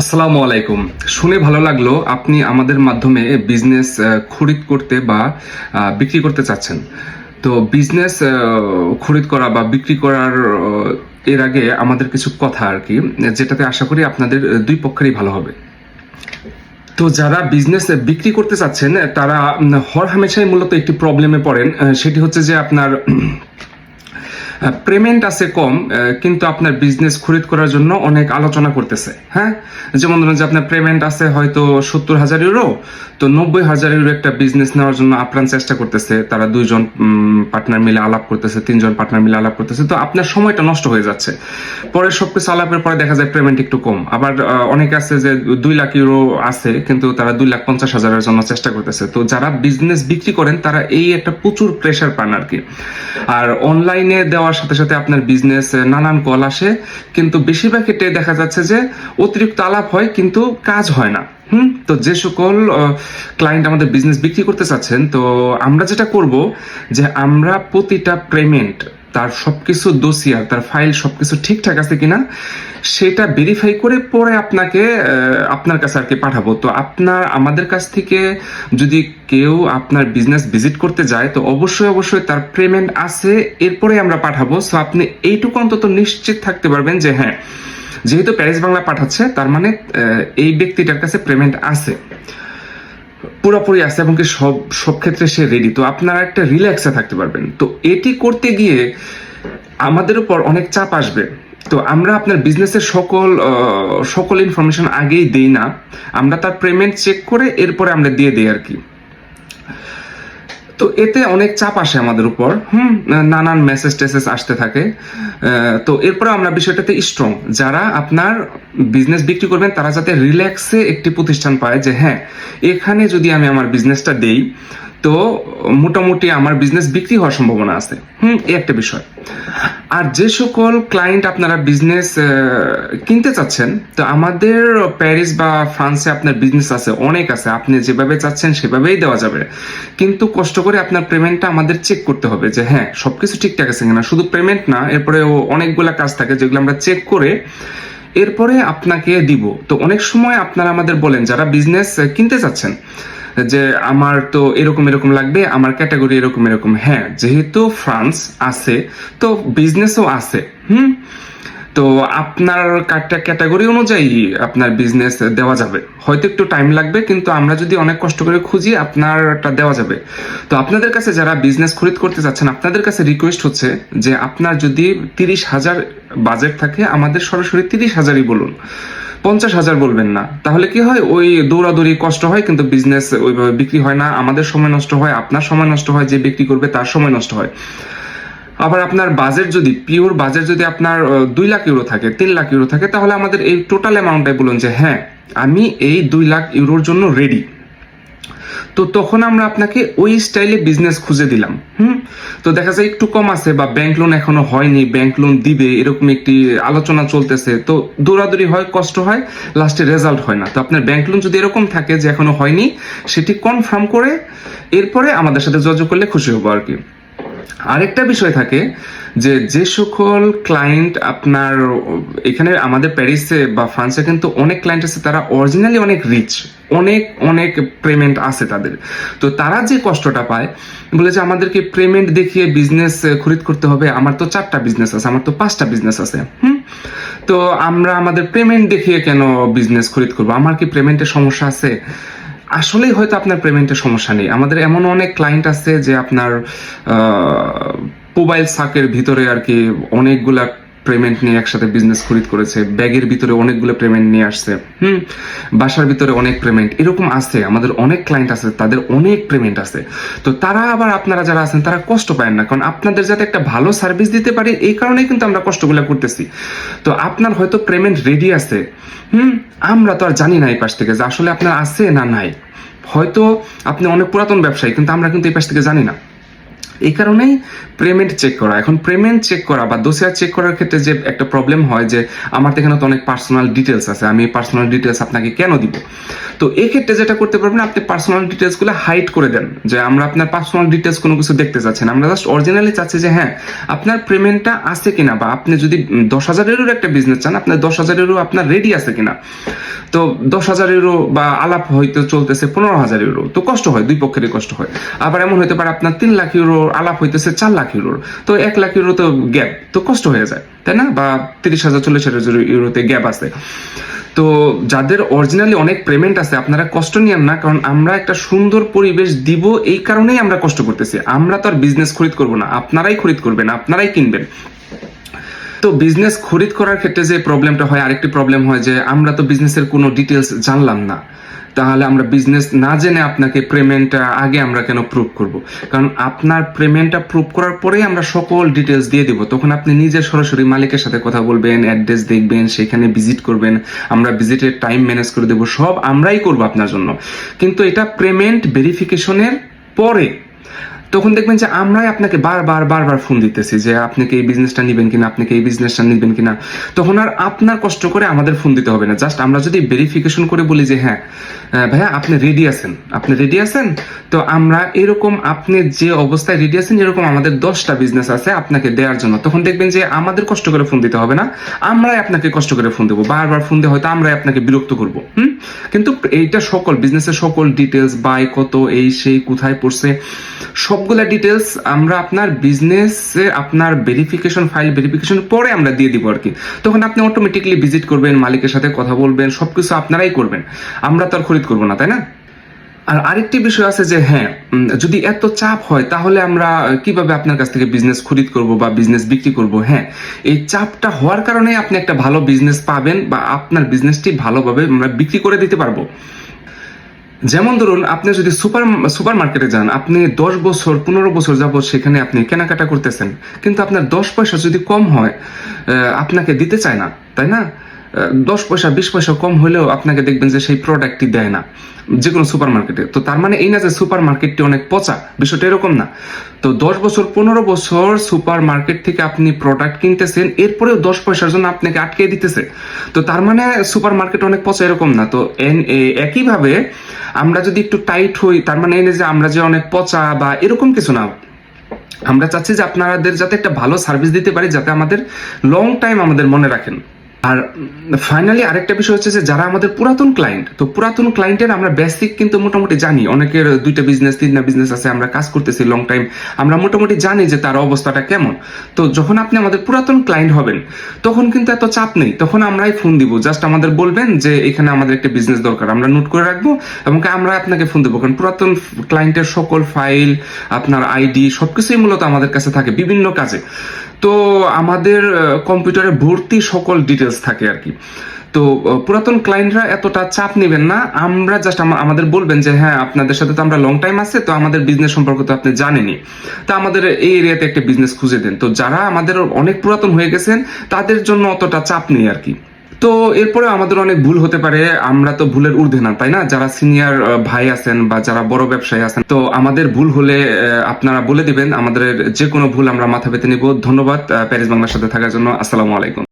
আসসালামু আলাইকুম। শুনে ভালো লাগলো আপনি আমাদের মাধ্যমে বিজনেস খরিদ করতে বা বিক্রি করতে চাচ্ছেন। তো বিজনেস খরিদ করা বা বিক্রি করার এর আগে আমাদের কিছু কথা আর কি, যেটাতে আশা করি আপনাদের দুই পক্ষেরই ভালো হবে। তো যারা বিজনেস বিক্রি করতে চাচ্ছেন তারা হরহামেশাই মূলত একটি প্রবলেমে পড়েন, সেটি হচ্ছে যে আপনার পেমেন্ট আছে কম, কিন্তু আপনার বিজনেস খরিদ করার জন্য অনেক আলোচনা করতেছে। হ্যাঁ, যেমন ধরুন যে আপনার পেমেন্ট আছে হয়তো 70,000 ইউরো, তো 90,000 ইউরো একটা বিজনেস নেওয়ার জন্য আপ্রাণ চেষ্টা করতেছে। তারা দুইজন পার্টনার মিলে আলাপ করতেছে, তিনজন পার্টনার মিলে আলাপ করতেছে, তো আপনার সময়টা নষ্ট হয়ে যাচ্ছে। পরে সবকিছু আলাপের পরে দেখা যায় পেমেন্ট একটু কম। আবার অনেক আছে যে 2 লাখ ইউরো আছে, কিন্তু তারা 2,50,000-এর জন্য চেষ্টা করতেছে। তো যারা বিজনেস বিক্রি করেন তারা এই একটা প্রচুর প্রেশার পান আর কি। আর অনলাইনে দেওয়ার সাথে সাথে আপনার বিজনেস নানান কল আসে, কিন্তু বেশিরভাগ ক্ষেত্রে দেখা যাচ্ছে যে অতিরিক্ত আলাপ হয় কিন্তু কাজ হয় না। তো যে সকল ক্লায়েন্ট আমাদের বিজনেস বিক্রি করতে চাচ্ছেন, তো আমরা যেটা করব যে আমরা প্রতিটা পেমেন্ট তার সবকিছু দোসিয়া, তার ফাইল সবকিছু ঠিকঠাক আছে কিনা সেটা ভেরিফাই করে পরে আপনাকে আপনার কাছে আর কি পাঠাবো। তো আপনার আমাদের কাছ থেকে যদি কেউ আপনার বিজনেস ভিজিট করতে যায়, তো অবশ্যই অবশ্যই তার পেমেন্ট আছে এরপরে আমরা পাঠাবো। সো আপনি এইটুকু অন্তত নিশ্চিত থাকতে পারবেন যে হ্যাঁ, যেহেতু প্যারিস বাংলা পাঠাচ্ছে তার মানে এই ব্যক্তিটার কাছে পেমেন্ট আছে, পুরোপুরি আছে, এবং কি সব সব ক্ষেত্রে সে রেডি। তো আপনারা একটা রিল্যাক্সে থাকতে পারবেন। তো এটি করতে গিয়ে আমাদের উপর অনেক চাপ আসবে। তো আমরা আপনার বিজনেসের সকল ইনফরমেশন আগেই দেই না, আমরা তার পেমেন্ট চেক করে এরপরে আমরা দিয়ে দিই আর কি। তো এতে অনেক চাপ আসে আমাদের উপর, নানান মেসেজ টেসেজ আসতে থাকে। তো এরপরে আমরা বিষয়টাতে স্ট্রং, যারা আপনার বিজনেস বিক্রি করবেন তারা যাতে রিল্যাক্সে একটি প্রতিষ্ঠান পায় যে হ্যাঁ, এখানে যদি আমি আমার বিজনেসটা দেই তো মোটামুটি আমার বিজনেস বিক্রি হওয়ার সম্ভাবনা আছে। এই একটা বিষয়। আর যে সকল ক্লায়েন্ট আপনারা বিজনেস কিনতে চাচ্ছেন, তো আমাদের প্যারিস বা ফ্রান্সে আপনার বিজনেস আছে, অনেক আছে, আপনি যেভাবে চাচ্ছেন সেভাবেই দেওয়া যাবে, কিন্তু কষ্ট করে আপনার পেমেন্টটা আমাদের চেক করতে হবে যে হ্যাঁ সবকিছু ঠিকঠাক আছে কিনা। শুধু পেমেন্ট না, এরপরে অনেকগুলা কাজ থাকে যেগুলো আমরা চেক করে এরপরে আপনাকে দিব। তো অনেক সময় আপনারা আমাদের বলেন যারা বিজনেস কিনতে চাচ্ছেন যে আমার তো এরকম এরকম লাগবে, আমার ক্যাটাগরি এরকম এরকম। হ্যাঁ, যেহেতু ফ্রান্স আছে তো বিজনেসও আছে। তো আপনার ক্যাটাগরি অনুযায়ী আপনার বিজনেস দেওয়া যাবে, হয়তো একটু টাইম লাগবে, কিন্তু আমরা যদি অনেক কষ্ট করে খুঁজি আপনারটা দেওয়া যাবে। তো আপনাদের কাছে যারা বিজনেস খরিদ করতে চাচ্ছেন, আপনাদের কাছে রিকোয়েস্ট হচ্ছে যে আপনার যদি 30,000 বাজেট থাকে, আমাদের সরাসরি 30,000-ই বলুন, 50,000 বলবেন না। তাহলে কি হয়, ওই দৌড়াদৌড়ি কষ্ট হয়, কিন্তু বিজনেস ওইভাবে বিক্রি হয় না, আমাদের সময় নষ্ট হয়, আপনার সময় নষ্ট হয়, যে বিক্রি করবে তার সময় নষ্ট হয়। আবার আপনার বাজেট যদি পিওর বাজেট যদি আপনার 2 লাখ ইউরো থাকে, 3 লাখ ইউরো থাকে, তাহলে আমাদের এই টোটাল অ্যামাউন্টটাই বলুন যে হ্যাঁ আমি এই 2 লাখ ইউরোর জন্য রেডি। তো তখন আমরা আপনাকে ওই স্টাইলে বিজনেস খুঁজে দিলাম। তো দেখা যায় একটু কম আছে বা ব্যাংক লোন এখনো হয়নি, ব্যাংক লোন দিবে, এরকম একটি আলোচনা চলতেছে, তো দৌড়াদৌড়ি হয়, কষ্ট হয়, লাস্টে রেজাল্ট হয় না। তো আপনার ব্যাংক লোন যদি এরকম থাকে যে এখনো হয়নি, সেটি কনফার্ম করে এরপরে আমাদের সাথে যোগাযোগ করলে খুশি হবো আর কি। আরেকটা বিষয় থাকে যে যে সকল ক্লায়েন্ট আপনার এখানে আমাদের প্যারিসে বা ফ্রান্সে কিন্তু অনেক ক্লায়েন্ট আছে, তারা অরিজিনালি অনেক রিচ, অনেক অনেক পেমেন্ট আছে তাদের। তো তারা যে কষ্টটা পায়, বলে যে আমাদেরকে পেমেন্ট দেখিয়ে বিজনেস খরিদ করতে হবে, আমার তো 4টা বিজনেস আছে, আমার তো 5টা বিজনেস আছে। তো আমরা আমাদের পেমেন্ট দেখিয়ে কেন বিজনেস খরিদ করবো, আমার কি পেমেন্টের সমস্যা আছে? আসলেই হয়তো আপনার পেমেন্টের সমস্যা নেই। আমাদের এমন অনেক ক্লায়েন্ট আছে যে আপনার মোবাইল সাকের ভিতরে আর কি অনেকগুলা পেমেন্ট নিয়ে একসাথে বিজনেস খরিদ করেছে, ব্যাগের ভিতরে অনেকগুলো পেমেন্ট নিয়ে আসছে, বাসার ভিতরে অনেক পেমেন্ট, এরকম আছে। আমাদের অনেক ক্লায়েন্ট আছে, তাদের অনেক পেমেন্ট আছে। তো তারা আবার আপনারা যারা আছেন তারা কষ্ট পায় না, কারণ আপনাদের যাতে একটা ভালো সার্ভিস দিতে পারি এই কারণেই কিন্তু আমরা কষ্টগুলো করতেছি। তো আপনার হয়তো পেমেন্ট রেডি আছে, আমরা তো আর জানি না এই পাশ থেকে যে আসলে আপনার আছে না নাই। হয়তো আপনি অনেক পুরাতন ব্যবসায়ী, কিন্তু আমরা কিন্তু এই পাশ থেকে জানি না। এই কারণেই পেমেন্ট চেক করা। এখন পেমেন্ট চেক করা বা দোসিয়া চেক করার ক্ষেত্রে যে একটা প্রবলেম হয় যে আমার এখানে তো অনেক পার্সোনাল ডিটেলস আছে, আমি পার্সোনাল ডিটেলস আপনাকে কেন দিব? তো এই ক্ষেত্রে যেটা করতে পারবেন, আপনি পার্সোনাল ডিটেলস গুলো হাইড করে দেন, যে আমরা আপনার পার্সোনাল ডিটেলস কোনো কিছু দেখতে চাচ্ছেন, আমরা জাস্ট অরিজিনালি চাচ্ছি যে হ্যাঁ আপনার পেমেন্টটা আছে কিনা, বা আপনি যদি 10,000-এরও একটা বিজনেস চান, আপনার 10,000-এরও আপনার রেডি আছে কিনা। তো তো 10,000 ইউরো বা আলাপ হয়তো চলতেছে 15,000 ইউরো, তো কষ্ট হয়, দুই পক্ষেরই কষ্ট হয়। আবার এমন হতে পারে আপনার 3 লাখ ইউরো আলাপ হইতেছে 4 লাখ ইউরোর, তো 1 লাখ ইউরো তো গ্যাপ, তো কষ্ট হয়ে যায়, তাই না? বা 30,000 40,000 ইউরোতে গ্যাপ আছে। তো যাদের অরিজিনালি অনেক পেমেন্ট আছে, আপনারা কষ্ট নিয়েন না, কারণ আমরা একটা সুন্দর পরিবেশ দিব, এই কারণেই আমরা কষ্ট করতেছি। আমরা তো আর বিজনেস খরিদ করব না, আপনারাই খরিদ করবেন, আপনারাই কিনবেন। তো বিজনেস খরিদ করার ক্ষেত্রে যে প্রবলেমটা হয়, আরেকটি প্রবলেম হয় যে আমরা তো বিজনেসের কোনো ডিটেলস জানলাম না, তাহলে আমরা বিজনেস না জেনে আপনাকে পেমেন্টটা আগে আমরা কেন প্রুভ করব? কারণ আপনার পেমেন্টটা প্রুভ করার পরেই আমরা সকল ডিটেলস দিয়ে দিব, তখন আপনি নিজে সরাসরি মালিকের সাথে কথা বলবেন, অ্যাড্রেস দেখবেন, সেখানে ভিজিট করবেন, আমরা ভিজিটের টাইম ম্যানেজ করে দেবো, সব আমরাই করব আপনার জন্য। কিন্তু এটা পেমেন্ট ভেরিফিকেশনের পরে, তখন দেখবেন যে আমরাই আপনাকে বারবার ফোন দিতেছি যে আপনি কি এই বিজনেসটা নেবেন কিনা, আপনি কি এই বিজনেসটা নেবেন কিনা। তখন আর আপনার কষ্ট করে আমাদের ফোন দিতে হবে না, জাস্ট আমরা যদি ভেরিফিকেশন করে বলি যে হ্যাঁ ভাইয়া আপনি রেডি আছেন, তো আমরা এরকম আপনি যে অবস্থায় রেডি আছেন এরকম আমাদের 10টা বিজনেস আছে আপনাকে দেওয়ার জন্য, তখন দেখবেন যে আমাদের কষ্ট করে ফোন দিতে হবে না, আমরাই আপনাকে কষ্ট করে ফোন দেবো, বারবার ফোন দিয়ে হয়তো আমরাই আপনাকে বিরক্ত করবো। কিন্তু এইটা সকল বিজনেসের সকল ডিটেলস, বাই কত, এই সেই, কোথায় পড়ছে, সবগুলা ডিটেলস আমরা আপনার বিজনেসে আপনার ফাইল ভেরিফিকেশন পরে আমরা দিয়ে দিব আর কি। তখন আপনি অটোমেটিকলি ভিজিট করবেন, মালিকের সাথে কথা বলবেন, সবকিছু আপনারাই করবেন, আমরা তো আর খরিদ করবো না, তাই না? আর আরেকটি বিষয় আছে যে হ্যাঁ, যদি এত চাপ হয় তাহলে আমরা কিভাবে আপনার কাছ থেকে বিজনেস খরিদ করব বা বিজনেস বিক্রি করব? হ্যাঁ, এই চাপটা হওয়ার কারণে আপনি একটা ভালো বিজনেস পাবেন বা আপনার বিজনেসটি ভালোভাবে আমরা বিক্রি করে দিতে পারবো। যেমন ধরুন, আপনি যদি সুপার মার্কেটে যান, আপনি 10 বছর 15 বছর যাবত সেখানে আপনি কেনাকাটা করতেছেন, কিন্তু আপনার 10 পয়সা যদি কম হয় আপনাকে দিতে চায় না, তাই না? 10 পয়সা 20 পয়সা কম হলেও আপনাকে দেখবেন যে সেই প্রোডাক্টটি দেয় না যে কোনো সুপার মার্কেটে। তো তার মানে এই না যে সুপার মার্কেটটি অনেক পচা, বিষয়টা এরকম না। তো 10 বছর 15 বছর সুপার মার্কেট থেকে আপনি প্রোডাক্ট কিনতেছেন, এরপরেও 10 পয়সার জন্য আপনাকে আটকে দিতেছে, তো তার মানে সুপার মার্কেট অনেক পচা, এরকম না। তো একইভাবে আমরা যদি একটু টাইট হই, তার মানে এই না যে আমরা যে অনেক পচা বা এরকম কিছু না। আমরা চাচ্ছি যে আপনাদের যাতে একটা ভালো সার্ভিস দিতে পারি, যাতে আমাদের লং টাইম আমাদের মনে রাখেন। আর ফাইনালি আরেকটা বিষয় হচ্ছে যে যারা আমাদের পুরাতন ক্লায়েন্ট, তো পুরাতন ক্লায়েন্টের আমরা বেসিক কিন্তু মোটামুটি জানি, অনেকের 2টা বিজনেস 3টা বিজনেস আছে, আমরা কাজ করতেছি লং টাইম, আমরা মোটামুটি জানি যে তার অবস্থাটা কেমন। তো যখন আপনি আমাদের পুরাতন ক্লায়েন্ট হবেন তখন কিন্তু এত চাপ নেই, তখন আমরাই ফোন দিব, জাস্ট আমাদের বলবেন যে এখানে আমাদের একটা বিজনেস দরকার, আমরা নোট করে রাখবো এবং আমরা আপনাকে ফোন দেবো, কারণ পুরাতন ক্লায়েন্টের সকল ফাইল, আপনার আইডি সবকিছুই মূলত আমাদের কাছে থাকে বিভিন্ন কাজে। তো আমাদের কম্পিউটারে ভর্তি সকল ডিটেলস থাকে আর কি। তো পুরাতন ক্লায়েন্টরা এতটা চাপ নেবেন না, আমরা জাস্ট আমাদের বলবেন যে হ্যাঁ আপনাদের সাথে তো আমরা লং টাইম আছে, তো আমাদের বিজনেস সম্পর্কে তো আপনি জানেনই, তো আমাদের এই এরিয়াতে একটা বিজনেস খুঁজে দেন। তো যারা আমাদের অনেক পুরাতন হয়ে গেছেন তাদের জন্য অতটা চাপ নেই আর কি। তো এরপরে আমাদের অনেক ভুল হতে পারে, আমরা তো ভুলের ঊর্ধ্বে না, তাই না? যারা সিনিয়র ভাই আছেন বা যারা বড় ব্যবসায়ী আছেন, তো আমাদের ভুল হলে আপনারা বলে দিবেন, আমাদের যে কোনো ভুল আমরা মাথা পেতে নিব। ধন্যবাদ প্যারিস বাংলার সাথে থাকার জন্য। আসসালামু আলাইকুম।